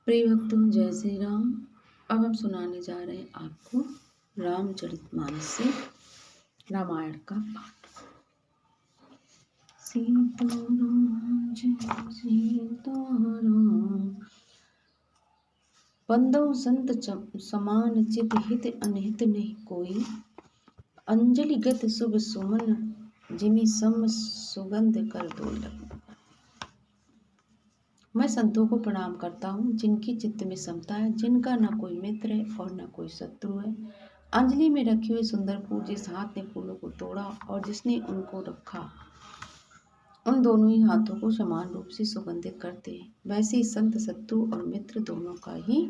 प्रिय भक्तों, जय श्री राम। अब हम सुनाने जा रहे हैं आपको रामचरितमानस से रामायण का पाठ। सीताराम जय सीताराम, बंदो संत समान चित हित अनहित नहीं कोई। अंजलिगत शुभ सुमन जिमि सम सुगंध कर दो लगी। मैं संतों को प्रणाम करता हूँ जिनकी चित्त में समता है, जिनका न कोई मित्र है और न कोई शत्रु है। अंजलि में रखे हुए सुंदर फूल जिस हाथ ने फूलों को तोड़ा और जिसने उनको रखा, उन दोनों ही हाथों को समान रूप से सुगंधित करते हैं। वैसे ही संत शत्रु और मित्र दोनों का ही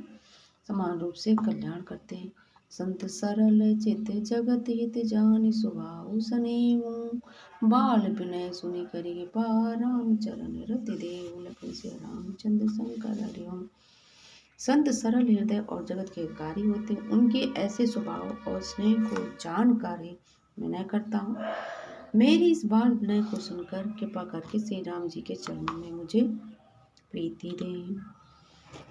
समान रूप से कल्याण करते हैं। संत सरल चित जगत हित जानि स्वभाव सनेऊ। बाल विनय सुनि करि कृपा राम चरण रति देव। लखन सिया रामचंद्र शंकर हरिओम। संत सरल हृदय और जगत के हितकारी होते हैं। उनके ऐसे स्वभाव और स्नेह को जानकर ही विनय करता हूँ। मेरी इस बाल विनय को सुनकर कृपा करके श्री राम जी के चरणों में मुझे प्रीति दें।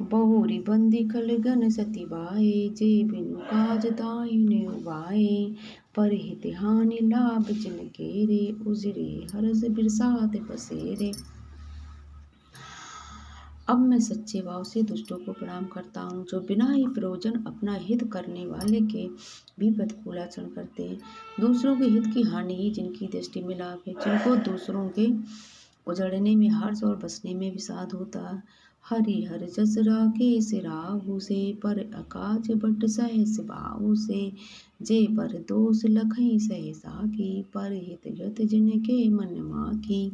बहुरी बंदी खलगन सती बाए, जे बिनु काज दाहिने उबाए। पर हित हानि लाभ जिन केरे, उजरे हरस बिरसात बसेरे। अब मैं सच्चे भाव से दुष्टों को प्रणाम करता हूँ, जो बिना ही प्रयोजन अपना हित करने वाले के भी प्रतिकूल आचरण करते हैं। दूसरों के हित की हानि ही जिनकी दृष्टि में लाभ है, जिनको दूसरों के उजड़ने में हर्ष और बसने में विषाद होता है। हरि हर जस राखे सिराहु से, पर अकाज बट सहस बाहु से। जे पर दोष लखई सहसा की, पर हित यत जिनके मन माखी।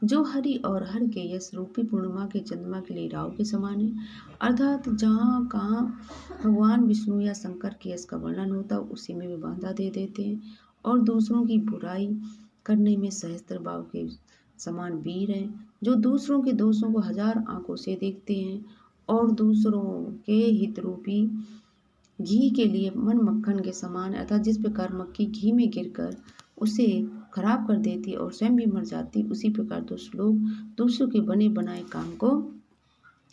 जो हरि और हर के यश रूपी पूर्णिमा के चंद्रमा के लिए राहु के समान है, अर्थात जहाँ कहाँ भगवान विष्णु या शंकर के यश का वर्णन होता है उसी में वे बांधा दे देते हैं। और दूसरों की बुराई करने में सहस्त्र बाहु के समान वीर हैं, जो दूसरों के दोषों को हजार आंखों से देखते हैं और दूसरों के हित रूपी घी के लिए मन मक्खन के समान, अर्थात जिस प्रकार मक्खी घी में गिरकर उसे खराब कर देती और स्वयं भी मर जाती, उसी प्रकार दुष्ट लोग दूसरों के बने बनाए काम को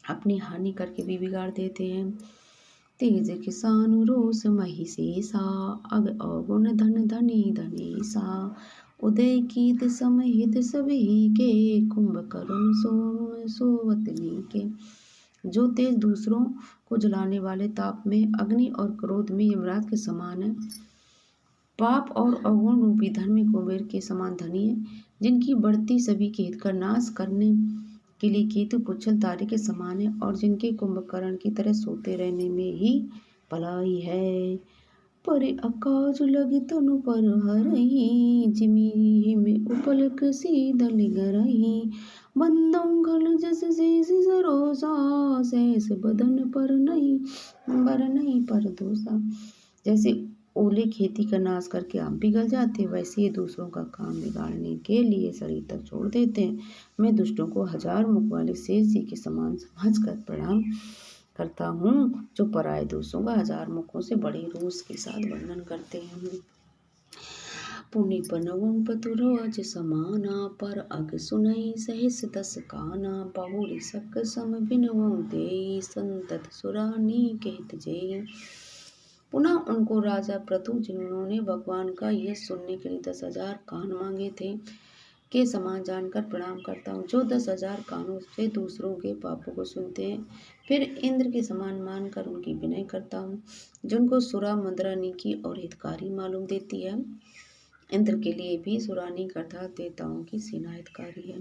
अपनी हानि करके भी बिगाड़ देते हैं। तेज किसान रोष महिषेषा, अग अवगुण धन धनी धनेसा। उदय कीत समय हित सभी के, कुंभकर्ण सोवतनी के। जो तेज दूसरों को जलाने वाले ताप में, अग्नि और क्रोध में यमराज के समान है, पाप और अवगुण रूपी धन में कुबेर के समान धनी है, जिनकी बढ़ती सभी के हित का नाश करने के लिए केतु पुच्छल तारे के समान है, और जिनके कुंभकर्ण की तरह सोते रहने में ही भलाई है। पर अकाज लगी तनु पर हरही, जिमि में उपलक सीधल गरही। बंदों जस शेष सरोसा, शेष बदन पर नहीं पर दोषा। जैसे ओले खेती का नाश करके आप पिघल जाते, वैसे ही दूसरों का काम बिगाड़ने के लिए शरीर तक छोड़ देते हैं। मैं दुष्टों को हजार मुख वाले शेष जी के समान समझकर प्रणाम करता हूँ, जो पराये दोषों का हजार मुखों से बड़े रोष के साथ वर्णन करते हैं। पुनि बनवं पतुरज समाना, पर अग सुनई सहस दस काना। बहुरी सक सम बिनवं देई, संतत सुरानी कहत जेई। पुनः उनको राजा प्रतु, जिन्होंने भगवान का यह सुनने के लिए 10,000 कान मांगे थे, के समान जानकर प्रणाम करता हूँ, जो 10,000 कानों से दूसरों के पापों को सुनते हैं। फिर इंद्र के समान मानकर उनकी विनय करता हूँ, जिनको सुरा मदरा नीकी और हितकारी मालूम देती है। इंद्र के लिए भी सुरानी अर्थात देवताओं की सेना हितकारी है।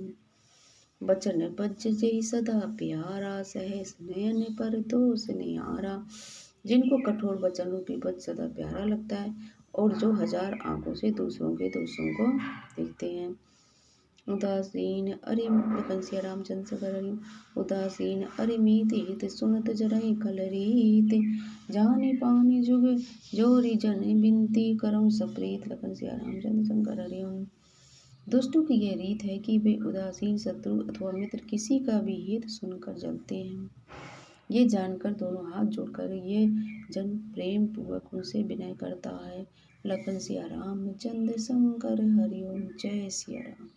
बचन बज जय सदा प्यारा, सहस नयन पर दोष निहारा। जिनको कठोर वचन रूपी बच सदा प्यारा लगता है, और जो हजार आंखों से दूसरों के दोषों को देखते हैं। उदासीन लखन सिया रामचंद्र हरिओम। उदासीन अरिमित हित, सुनत जरहि कलरीत। जानि पानि जुग जोरी जन बिनती, करऊं सप्रीत। लखन सिया रामचंद्र शंकर हरिओम। दुष्टों की यह रीत है कि वे उदासीन, शत्रु अथवा मित्र किसी का भी हित सुनकर जलते हैं। ये जानकर दोनों हाथ जोड़कर ये जन प्रेम पूर्वक उनसे विनय करता है। लखन सिया रामचंद्र शंकर हरिओम। जय सिया राम।